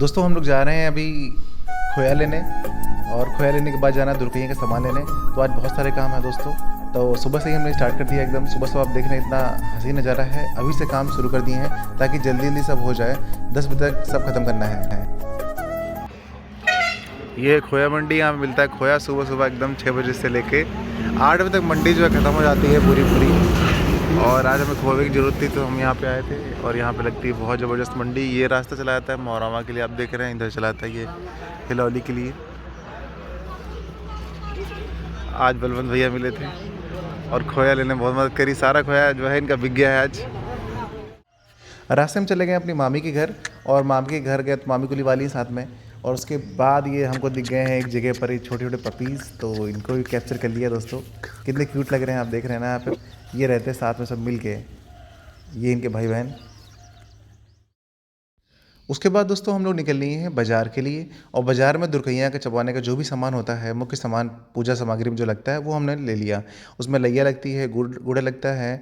दोस्तों हम लोग जा रहे हैं अभी खोया लेने, और खोया लेने के बाद जाना है दुर्गैया का सामान लेने। तो आज बहुत सारे काम है दोस्तों। तो सुबह से ही हमने स्टार्ट कर दिया एकदम सुबह सुबह। आप देख रहे हैं इतना हंसी नज़ारा है, अभी से काम शुरू कर दिए हैं ताकि जल्दी जल्दी सब हो जाए। 10 बजे तक सब खत्म करना है। ये खोया मंडी, यहाँ मिलता है खोया सुबह सुबह एकदम 6 बजे से लेके 8 बजे तक मंडी जो है ख़त्म हो जाती है पूरी पूरी। और आज हमें खोए की ज़रूरत थी तो हम यहाँ पे आए थे, और यहाँ पे लगती है बहुत ज़बरदस्त मंडी। ये रास्ता चला जाता है मोहरामा के लिए, आप देख रहे हैं इधर चला जाता है ये हिलौली के लिए। आज बलवंत भैया मिले थे और खोया लेने बहुत मदद करी। सारा खोया जो है इनका बिक गया है आज। रास्ते में चले गए अपनी मामी के घर, और मामी के घर गए तो मामी कुली वाली साथ में। और उसके बाद ये हमको दिख गए हैं एक जगह पर, ये छोटे छोटे पपीज़, तो इनको भी कैप्चर कर लिया दोस्तों। कितने क्यूट लग रहे हैं, आप देख रहे हैं ना यहाँ पे। ये रहते हैं साथ में सब मिल के, ये इनके भाई बहन। उसके बाद दोस्तों हम लोग निकल लिए हैं बाज़ार के लिए, और बाज़ार में दुर्गैया के चबाने का जो भी सामान होता है, मुख्य सामान पूजा सामग्री में जो लगता है वो हमने ले लिया। उसमें लैया लगती है, गुड़ लगता है,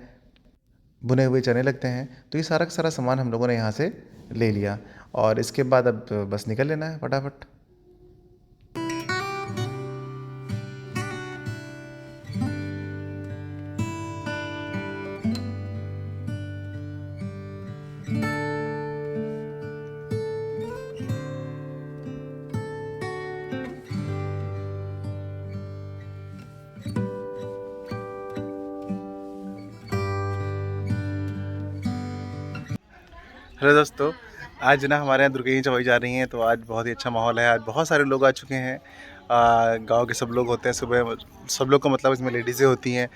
भुने हुए चने लगते हैं। तो ये सारा का सारा सामान हम लोगों ने यहाँ से ले लिया, और इसके बाद अब बस निकल लेना है फटाफट। हेलो दोस्तों, आज ना हमारे यहाँ दुर्गैया चबाई जा रही हैं, तो आज बहुत ही अच्छा माहौल है। आज बहुत सारे लोग आ चुके हैं, गांव के सब लोग होते हैं सुबह। सब लोग का मतलब इसमें लेडीज़ें होती हैं,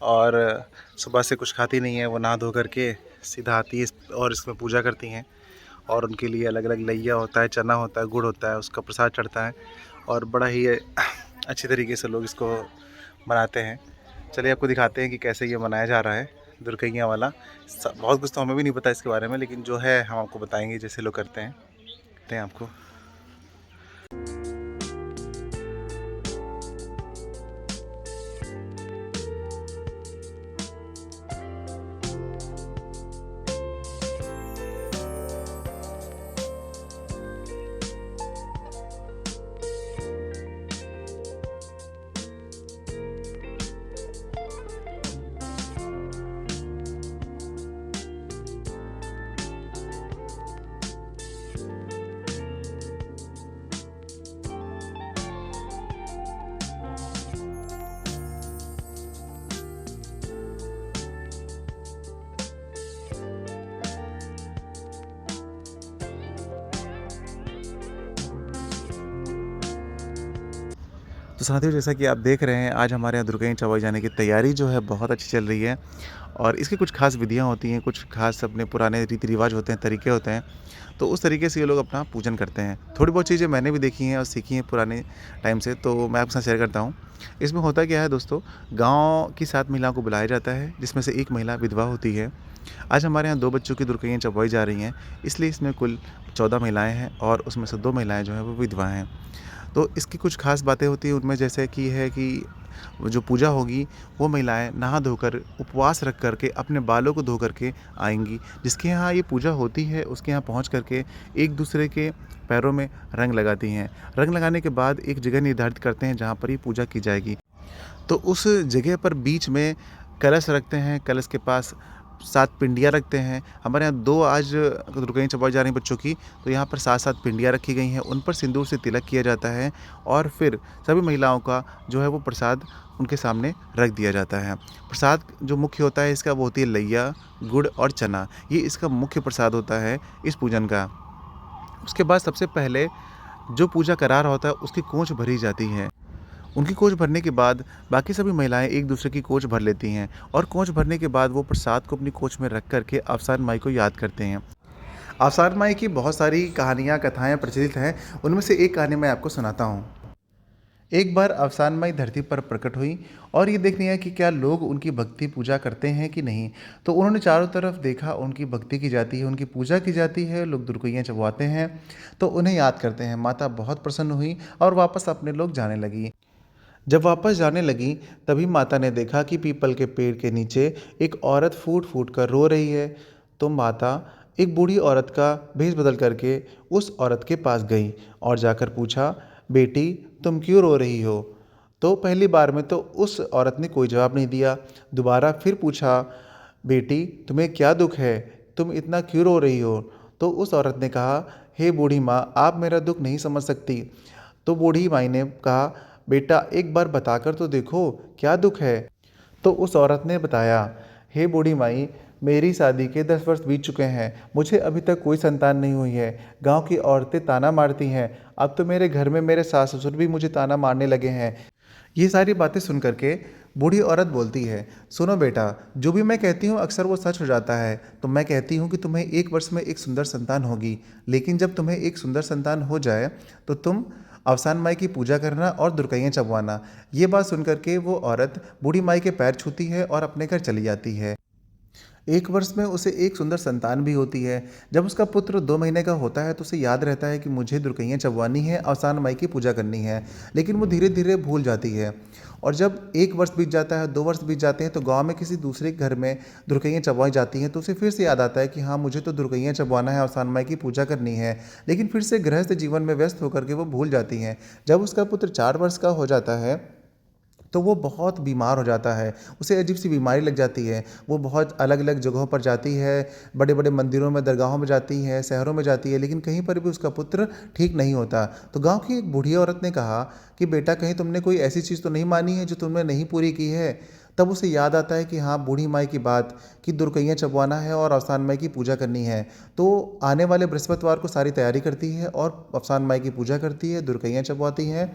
और सुबह से कुछ खाती नहीं है, वो नहा धो करके सीधा आती है और इसमें पूजा करती हैं। और उनके लिए अलग अलग लैया होता है, चना होता है, गुड़ होता है, उसका प्रसाद चढ़ता है, और बड़ा ही अच्छी तरीके से लोग इसको मनाते हैं। चलिए आपको दिखाते हैं कि कैसे ये मनाया जा रहा है दुर्गैया वाला। बहुत कुछ तो हमें भी नहीं पता इसके बारे में, लेकिन जो है हम आपको बताएंगे जैसे लोग करते हैं आपको। तो साथियों, जैसा कि आप देख रहे हैं, आज हमारे यहाँ दुर्गैया चबाई जाने की तैयारी जो है बहुत अच्छी चल रही है। और इसकी कुछ खास विधियाँ होती हैं, कुछ खास अपने पुराने रीति रिवाज होते हैं, तरीके होते हैं। तो उस तरीके से ये लोग अपना पूजन करते हैं। थोड़ी बहुत चीज़ें मैंने भी देखी हैं और सीखी हैं पुराने टाइम से, तो मैं आपके साथ शेयर करता हूँ। इसमें होता क्या है दोस्तों, गाँव की 7 महिलाओं को बुलाया जाता है, जिसमें से एक महिला विधवा होती है। आज हमारे यहाँ 2 बच्चों की दुर्गैया चबाई जा रही हैं, इसलिए इसमें कुल 14 महिलाएँ हैं, और उसमें से 2 महिलाएँ जो हैं वो विधवा हैं। तो इसकी कुछ ख़ास बातें होती हैं, उनमें जैसे कि है कि जो पूजा होगी वो महिलाएं नहा धोकर उपवास रख करके अपने बालों को धो करके आएंगी। जिसके यहाँ ये पूजा होती है उसके यहाँ पहुँच करके एक दूसरे के पैरों में रंग लगाती हैं। रंग लगाने के बाद एक जगह निर्धारित करते हैं जहाँ पर ये पूजा की जाएगी। तो उस जगह पर बीच में कलश रखते हैं, कलश के पास 7 पिंडियाँ रखते हैं। हमारे यहाँ 2 आज दुर्गैया चबाई जा रही हैं बच्चों की, तो यहाँ पर 7-7 पिंडियाँ रखी गई हैं। उन पर सिंदूर से तिलक किया जाता है, और फिर सभी महिलाओं का जो है वो प्रसाद उनके सामने रख दिया जाता है। प्रसाद जो मुख्य होता है इसका, वो होती है लैया, गुड़ और चना। ये इसका मुख्य प्रसाद होता है इस पूजन का। उसके बाद सबसे पहले जो पूजा करा रहा होता है उसकी कोंच भरी जाती है। उनकी कोच भरने के बाद बाकी सभी महिलाएं एक दूसरे की कोच भर लेती हैं, और कोच भरने के बाद वो प्रसाद को अपनी कोच में रख करके अवसान माई को याद करते हैं। अवसान माई की बहुत सारी कहानियाँ कथाएँ प्रचलित हैं, उनमें से एक कहानी मैं आपको सुनाता हूँ। एक बार अवसान माई धरती पर प्रकट हुई, और ये देखनी है कि क्या लोग उनकी भक्ति पूजा करते हैं कि नहीं। तो उन्होंने चारों तरफ देखा, उनकी भक्ति की जाती है, उनकी पूजा की जाती है, लोग दुर्गैया चबवाते हैं, तो उन्हें याद करते हैं। माता बहुत प्रसन्न हुई और वापस अपने लोग जाने लगी। जब वापस जाने लगी तभी माता ने देखा कि पीपल के पेड़ के नीचे एक औरत फूट फूट कर रो रही है। तो माता एक बूढ़ी औरत का भेष बदल करके उस औरत के पास गई और जाकर पूछा, बेटी तुम क्यों रो रही हो? तो पहली बार में तो उस औरत ने कोई जवाब नहीं दिया। दोबारा फिर पूछा, बेटी तुम्हें क्या दुख है? तुम इतना क्यों रो रही हो? तो उस औरत ने कहा, हे बूढ़ी माँ, आप मेरा दुख नहीं समझ सकती। तो बूढ़ी माई ने कहा, बेटा एक बार बताकर तो देखो क्या दुख है? तो उस औरत ने बताया, हे बूढ़ी माई, मेरी शादी के 10 वर्ष बीत चुके हैं, मुझे अभी तक कोई संतान नहीं हुई है। गांव की औरतें ताना मारती हैं, अब तो मेरे घर में मेरे सास ससुर भी मुझे ताना मारने लगे हैं। ये सारी बातें सुन करके बूढ़ी औरत बोलती है, सुनो बेटा, जो भी मैं कहती हूँ अक्सर वो सच हो जाता है। तो मैं कहती हूँ कि तुम्हें 1 वर्ष में एक सुंदर संतान होगी, लेकिन जब तुम्हें एक सुंदर संतान हो जाए तो तुम अवसान माई की पूजा करना और दुर्कइयाँ चबवाना। ये बात सुन करके वो औरत बूढ़ी माई के पैर छूती है और अपने घर चली जाती है। 1 वर्ष में उसे एक सुंदर संतान भी होती है। जब उसका पुत्र 2 महीने का होता है तो उसे याद रहता है कि मुझे दुर्कइयाँ चबवानी है, अवसान माई की पूजा करनी है, लेकिन वो धीरे धीरे भूल जाती है। और जब 1 वर्ष बीत जाता है, 2 वर्ष बीत जाते हैं, तो गांव में किसी दूसरे घर में दुर्कइयाँ चबवाई जाती हैं, तो उसे फिर से याद आता है कि हाँ, मुझे तो दुर्कइयाँ चबवाना है, अवसान माई की पूजा करनी है, लेकिन फिर से गृहस्थ जीवन में व्यस्त होकर के वो भूल जाती हैं। जब उसका पुत्र 4 वर्ष का हो जाता है तो वो बहुत बीमार हो जाता है, उसे अजीब सी बीमारी लग जाती है। वो बहुत अलग अलग जगहों पर जाती है, बड़े बड़े मंदिरों में, दरगाहों में जाती है, शहरों में जाती है, लेकिन कहीं पर भी उसका पुत्र ठीक नहीं होता। तो गांव की एक बूढ़ी औरत ने कहा कि बेटा, कहीं तुमने कोई ऐसी चीज़ तो नहीं मानी है जो तुमने नहीं पूरी की है? तब उसे याद आता है कि हाँ, बूढ़ी माई की बात कि दुर्कइयाँ चबवाना है और अवसान माई की पूजा करनी है। तो आने वाले बृहस्पतिवार को सारी तैयारी करती है और अवसान माई की पूजा करती है, दुर्कइयाँ चबवाती हैं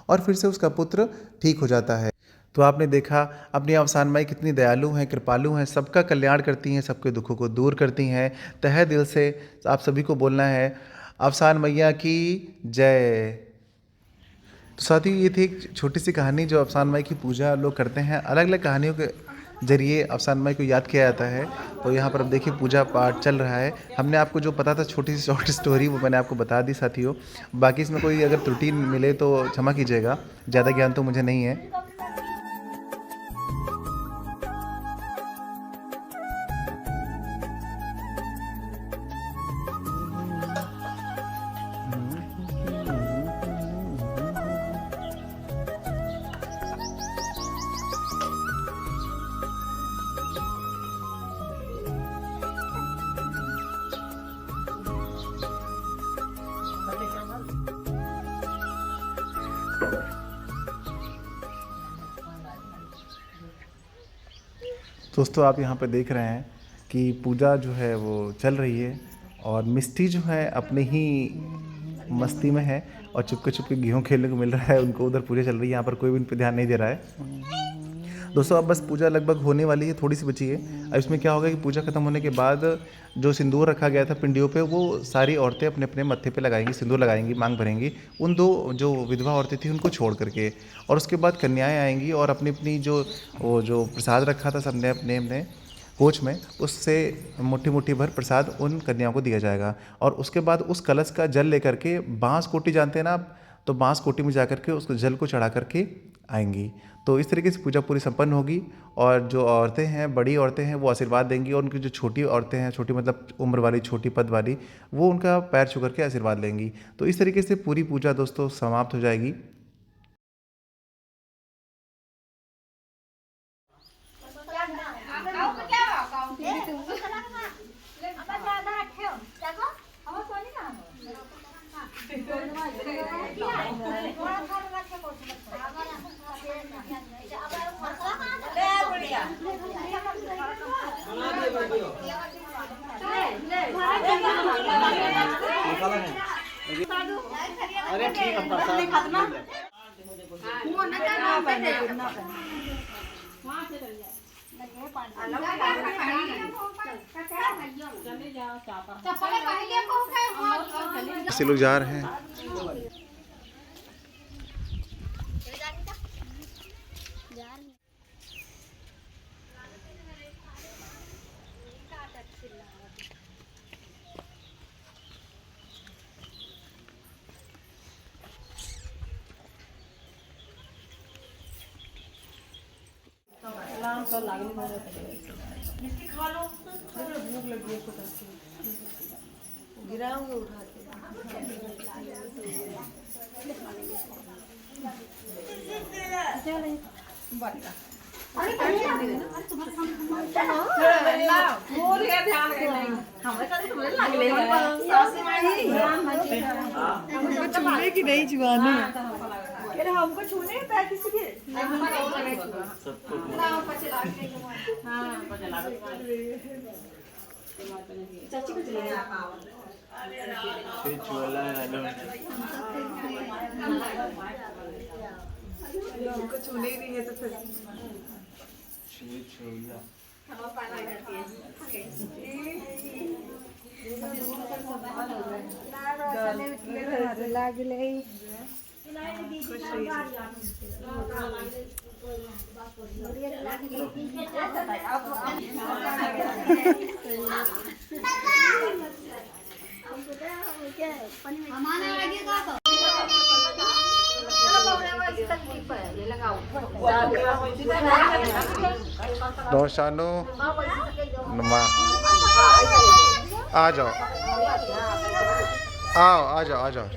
और फिर से उसका पुत्र ठीक हो जाता है। तो आपने देखा अपनी अवसान माई कितनी दयालु हैं, कृपालु हैं, सबका कल्याण करती हैं, सबके दुखों को दूर करती हैं। तहे दिल से आप सभी को बोलना है, अवसान मैया की जय। तो साथियों, ये थी एक छोटी सी कहानी जो अफसान माई की पूजा लोग करते हैं। अलग अलग कहानियों के जरिए अफसान माई को याद किया जाता है। तो यहाँ पर अब देखिए पूजा पाठ चल रहा है। हमने आपको जो पता था छोटी सी शॉर्ट स्टोरी, वो मैंने आपको बता दी साथियों। बाकी इसमें कोई अगर त्रुटि मिले तो क्षमा कीजिएगा, ज़्यादा ज्ञान तो मुझे नहीं है। दोस्तों, आप यहाँ पे देख रहे हैं कि पूजा जो है वो चल रही है और मिष्टी जो है अपने ही मस्ती में है और चुपके चुपके गेहूँ खेलने को मिल रहा है उनको। उधर पूजा चल रही है, यहाँ पर कोई भी इन पे ध्यान नहीं दे रहा है। दोस्तों, अब बस पूजा लगभग होने वाली है, थोड़ी सी बची है। अब इसमें क्या होगा कि पूजा खत्म होने के बाद जो सिंदूर रखा गया था पिंडियों पे, वो सारी औरतें अपने अपने मत्थे पे लगाएंगी, सिंदूर लगाएंगी, मांग भरेंगी, उन दो जो विधवा औरतें थी उनको छोड़ करके। और उसके बाद कन्याएं आएंगी और अपनी अपनी जो वो जो प्रसाद रखा था सबने अपने अपने कोच में, उससे मुट्ठी मुट्ठी भर प्रसाद उन कन्याओं को दिया जाएगा। और उसके बाद उस कलश का जल लेकर के, बांस कोटी जानते हैं ना आप, तो बांस कोटी में जा करके उस जल को चढ़ा करके आएंगी। तो इस तरीके से पूजा पूरी संपन्न होगी और जो औरतें हैं, बड़ी औरतें हैं, वो आशीर्वाद देंगी और उनकी जो छोटी औरतें हैं, छोटी मतलब उम्र वाली, छोटी पद वाली, वो उनका पैर छू करके आशीर्वाद लेंगी। तो इस तरीके से पूरी पूजा दोस्तों समाप्त हो जाएगी। अरे ठीक है प्रसाद ऐसे लोग जा रहे हैं। लागली भूख लगी है गिराऊंगा उठा के। हमको छूने की नहीं जुआनी। हमको छूने पे किसी के चाची को चले हमको छूने ही नहीं है तो फिर नो शानू नमा आ जाओ आओ आ जाओ आ जाओ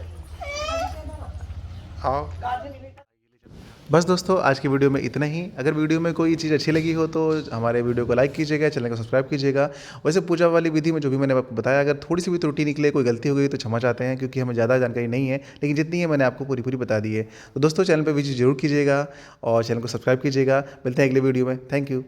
आओ। बस दोस्तों आज की वीडियो में इतना ही। अगर वीडियो में कोई चीज़ अच्छी लगी हो तो हमारे वीडियो को लाइक कीजिएगा, चैनल को सब्सक्राइब कीजिएगा। वैसे पूजा वाली विधि में जो भी मैंने आपको बताया, अगर थोड़ी सी भी त्रुटि निकले, कोई गलती हो गई तो क्षमा चाहते हैं, क्योंकि हमें ज़्यादा जानकारी नहीं है, लेकिन जितनी है मैंने आपको पूरी बता दी है। तो दोस्तों चैनल पर विजिट जरूर कीजिएगा और चैनल को सब्सक्राइब कीजिएगा। मिलते हैं अगले वीडियो में। Thank you.